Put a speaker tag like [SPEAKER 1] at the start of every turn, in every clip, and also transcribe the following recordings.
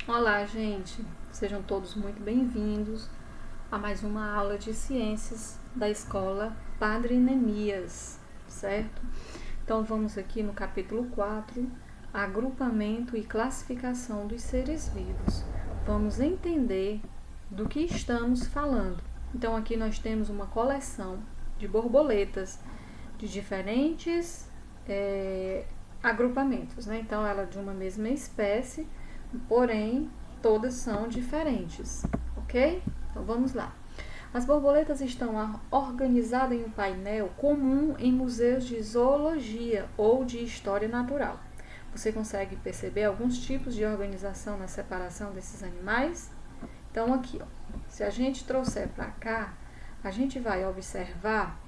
[SPEAKER 1] Olá, gente! Sejam todos muito bem-vindos a mais uma aula de ciências da escola Padre Neemias, certo? Então, vamos aqui no capítulo 4, agrupamento e classificação dos seres vivos. Vamos entender do que estamos falando. Então, aqui nós temos uma coleção de borboletas de diferentes agrupamentos, né? Então, ela é de uma mesma espécie, porém todas são diferentes, ok? Então vamos lá. As borboletas estão organizadas em um painel comum em museus de zoologia ou de história natural. Você consegue perceber alguns tipos de organização na separação desses animais? Então aqui, ó, se a gente trouxer para cá, a gente vai observar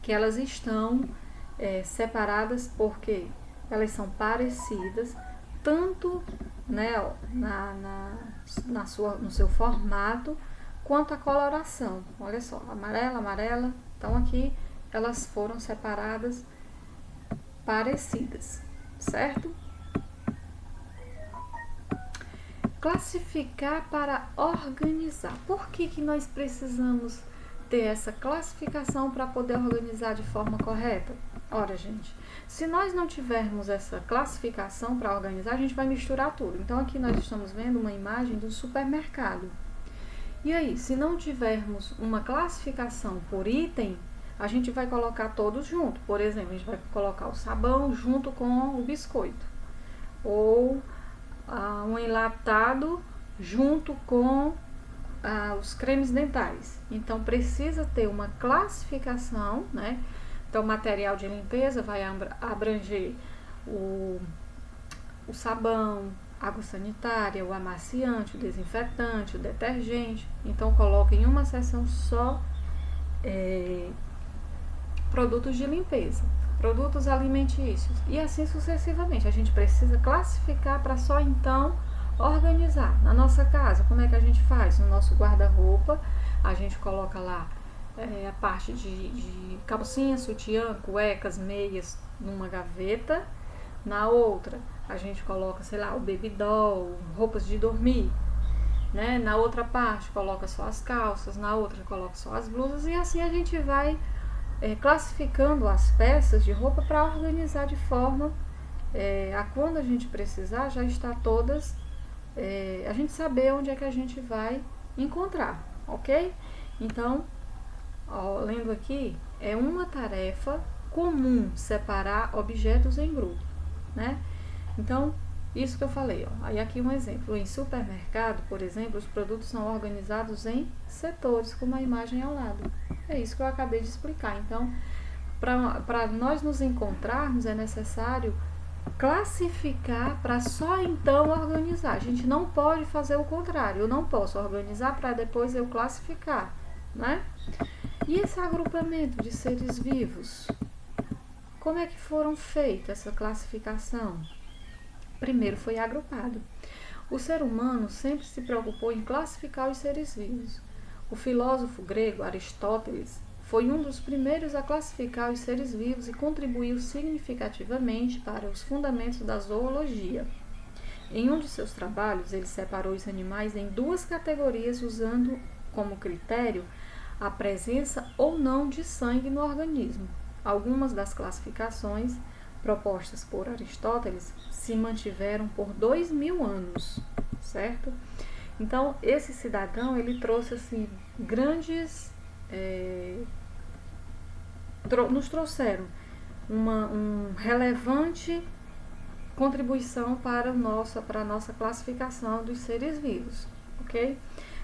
[SPEAKER 1] que elas estão separadas porque elas são parecidas tanto, né, no seu formato quanto a coloração. Olha só, amarela, amarela. Então aqui elas foram separadas parecidas, certo? Classificar para organizar. Por que nós precisamos ter essa classificação para poder organizar de forma correta? Ora, gente, se nós não tivermos essa classificação para organizar, a gente vai misturar tudo. Então, aqui nós estamos vendo uma imagem do supermercado. E aí, se não tivermos uma classificação por item, a gente vai colocar todos junto. Por exemplo, a gente vai colocar o sabão junto com o biscoito. Ou um enlatado junto com os cremes dentais. Então, precisa ter uma classificação, né? Então, o material de limpeza vai abranger o sabão, água sanitária, o amaciante, o desinfetante, o detergente. Então, coloca em uma seção só produtos de limpeza, produtos alimentícios e assim sucessivamente. A gente precisa classificar para só então organizar. Na nossa casa, como é que a gente faz? No nosso guarda-roupa, a gente coloca lá a parte de calcinha, sutiã, cuecas, meias numa gaveta. Na outra, a gente coloca, sei lá, o baby doll, roupas de dormir. Né? Na outra parte, coloca só as calças. Na outra, coloca só as blusas. E assim a gente vai classificando as peças de roupa para organizar de forma a quando a gente precisar já está todas, a gente saber onde é que a gente vai encontrar, ok? Então, ó, lendo aqui, é uma tarefa comum separar objetos em grupo, né? Então, isso que eu falei, ó. Aí aqui um exemplo, em supermercado, por exemplo, os produtos são organizados em setores, como a imagem ao lado. É isso que eu acabei de explicar. Então, para nós nos encontrarmos, é necessário classificar para só então organizar. A gente não pode fazer o contrário. Eu não posso organizar para depois eu classificar, né? E esse agrupamento de seres vivos? Como é que foram feitas essa classificação? Primeiro foi agrupado. O ser humano sempre se preocupou em classificar os seres vivos. O filósofo grego Aristóteles foi um dos primeiros a classificar os seres vivos e contribuiu significativamente para os fundamentos da zoologia. Em um de seus trabalhos, ele separou os animais em duas categorias usando como critério a presença ou não de sangue no organismo. Algumas das classificações propostas por Aristóteles se mantiveram por 2000 anos, certo? Então, esse cidadão, ele trouxe assim grandes nos trouxeram uma relevante contribuição para a nossa classificação dos seres vivos, ok?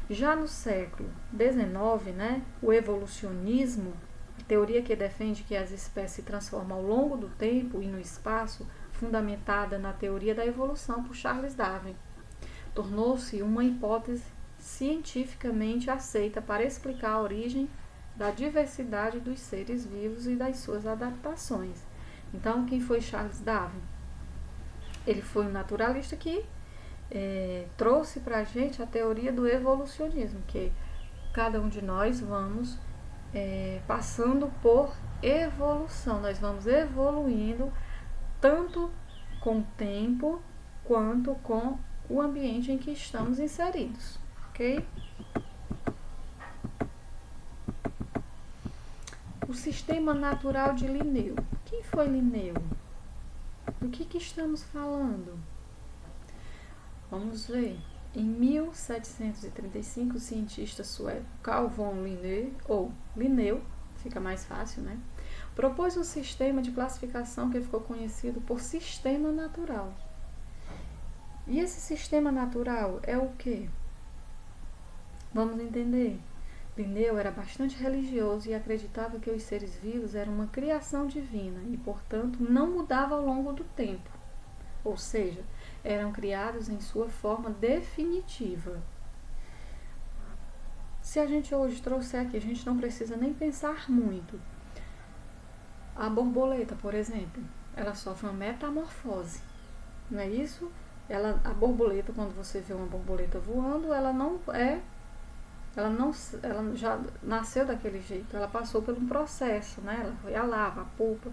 [SPEAKER 1] Já no século XIX, né, o evolucionismo, teoria que defende que as espécies se transformam ao longo do tempo e no espaço, fundamentada na teoria da evolução por Charles Darwin, tornou-se uma hipótese cientificamente aceita para explicar a origem da diversidade dos seres vivos e das suas adaptações. Então, quem foi Charles Darwin? Ele foi um naturalista que trouxe para a gente a teoria do evolucionismo, que cada um de nós vamos passando por evolução, nós vamos evoluindo tanto com o tempo quanto com o ambiente em que estamos inseridos, ok? O sistema natural de Linneu. Quem foi Linneu? Do que estamos falando? Vamos ver. Em 1735, o cientista sueco Carl von Linné, ou Linneu, fica mais fácil, né? Propôs um sistema de classificação que ficou conhecido por sistema natural. E esse sistema natural é o quê? Vamos entender. Linneu era bastante religioso e acreditava que os seres vivos eram uma criação divina e, portanto, não mudava ao longo do tempo. Ou seja, eram criados em sua forma definitiva. Se a gente hoje trouxer aqui, a gente não precisa nem pensar muito. A borboleta, por exemplo, ela sofre uma metamorfose, não é isso? A borboleta, quando você vê uma borboleta voando, ela já nasceu daquele jeito, ela passou por um processo, né? Ela foi a larva, a pupa,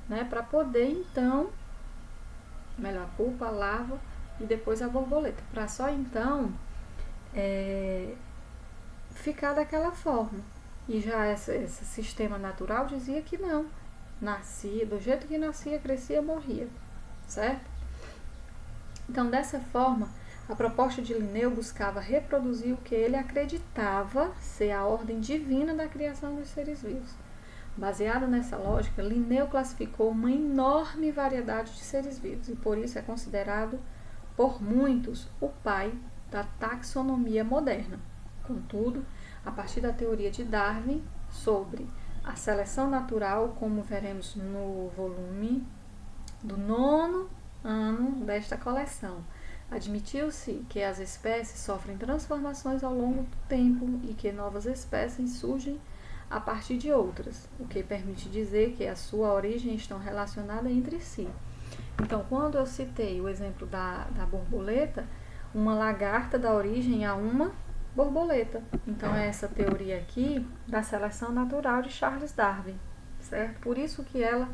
[SPEAKER 1] né? Para poder então, melhor, a pupa, a larva e depois a borboleta, para só então ficar daquela forma. E já esse sistema natural dizia que não, nascia, do jeito que nascia, crescia, morria, certo? Então, dessa forma, a proposta de Linneu buscava reproduzir o que ele acreditava ser a ordem divina da criação dos seres vivos. Baseado nessa lógica, Linneu classificou uma enorme variedade de seres vivos e por isso é considerado por muitos o pai da taxonomia moderna. Contudo, a partir da teoria de Darwin sobre a seleção natural, como veremos no volume do 9º ano desta coleção, admitiu-se que as espécies sofrem transformações ao longo do tempo e que novas espécies surgem a partir de outras, o que permite dizer que a sua origem estão relacionadas entre si. Então, quando eu citei o exemplo da borboleta, uma lagarta dá origem a uma borboleta. Então, é essa teoria aqui da seleção natural de Charles Darwin, certo? Por isso que ela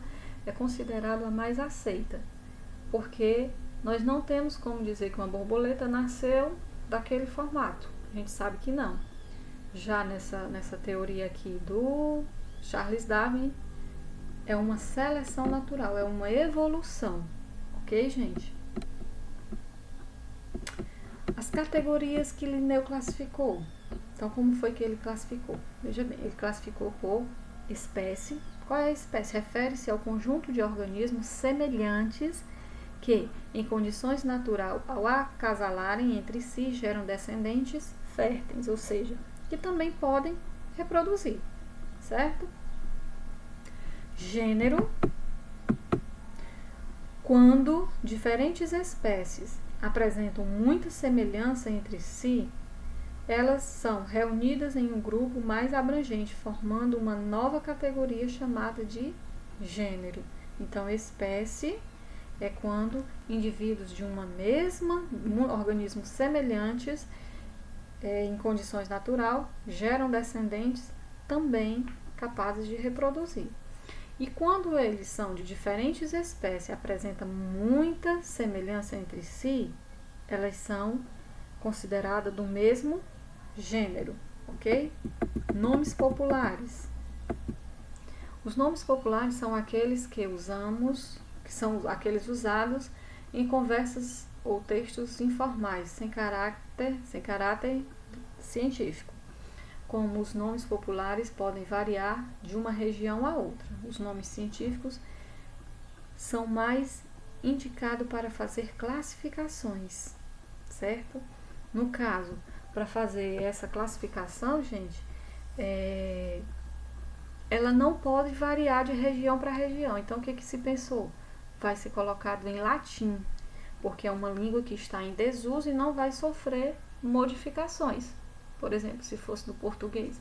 [SPEAKER 1] é considerada a mais aceita, porque nós não temos como dizer que uma borboleta nasceu daquele formato. A gente sabe que não. Já nessa teoria aqui do Charles Darwin, é uma seleção natural, é uma evolução. Ok, gente? As categorias que Linneu classificou. Então, como foi que ele classificou? Veja bem, ele classificou por espécie. Qual é a espécie? Refere-se ao conjunto de organismos semelhantes que, em condições naturais, ao acasalarem entre si, geram descendentes férteis, ou seja, que também podem reproduzir, certo? Gênero, quando diferentes espécies apresentam muita semelhança entre si, elas são reunidas em um grupo mais abrangente, formando uma nova categoria chamada de gênero. Então, espécie é quando indivíduos de uma mesma organismos semelhantes em condições naturais geram descendentes também capazes de reproduzir. E quando eles são de diferentes espécies e apresentam muita semelhança entre si, elas são consideradas do mesmo gênero, ok? Nomes populares. Os nomes populares são aqueles que usamos, que são aqueles usados em conversas ou textos informais, sem caráter científico. Como os nomes populares podem variar de uma região a outra. Os nomes científicos são mais indicados para fazer classificações, certo? No caso, para fazer essa classificação, gente, ela não pode variar de região para região. Então, o que se pensou? Vai ser colocado em latim, porque é uma língua que está em desuso e não vai sofrer modificações. Por exemplo, se fosse do português.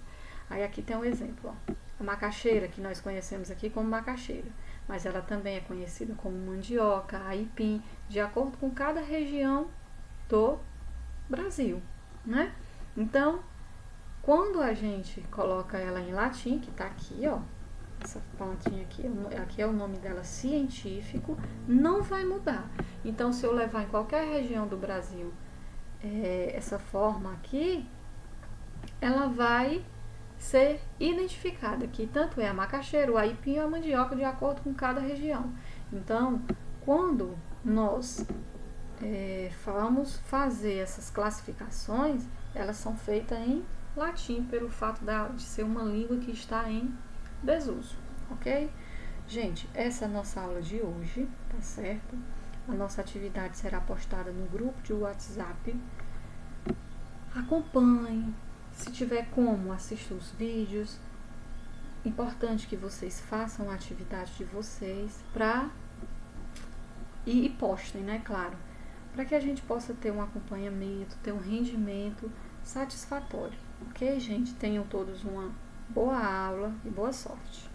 [SPEAKER 1] Aí aqui tem um exemplo, ó. A macaxeira, que nós conhecemos aqui como macaxeira, mas ela também é conhecida como mandioca, aipim, de acordo com cada região do Brasil, né? Então, quando a gente coloca ela em latim, que está aqui, ó, essa plantinha aqui é o nome dela científico, não vai mudar. Então, se eu levar em qualquer região do Brasil essa forma aqui, ela vai ser identificada, que tanto é a macaxeira, o aipim ou a mandioca, de acordo com cada região. Então, quando nós vamos fazer essas classificações, elas são feitas em latim, pelo fato de ser uma língua que está em desuso, ok? Gente, essa é a nossa aula de hoje, tá certo? A nossa atividade será postada no grupo de WhatsApp. Acompanhe, se tiver como, assista os vídeos. Importante que vocês façam a atividade de vocês e postem, né, claro, para que a gente possa ter um acompanhamento, ter um rendimento satisfatório, ok, gente? Tenham todos uma boa aula e boa sorte.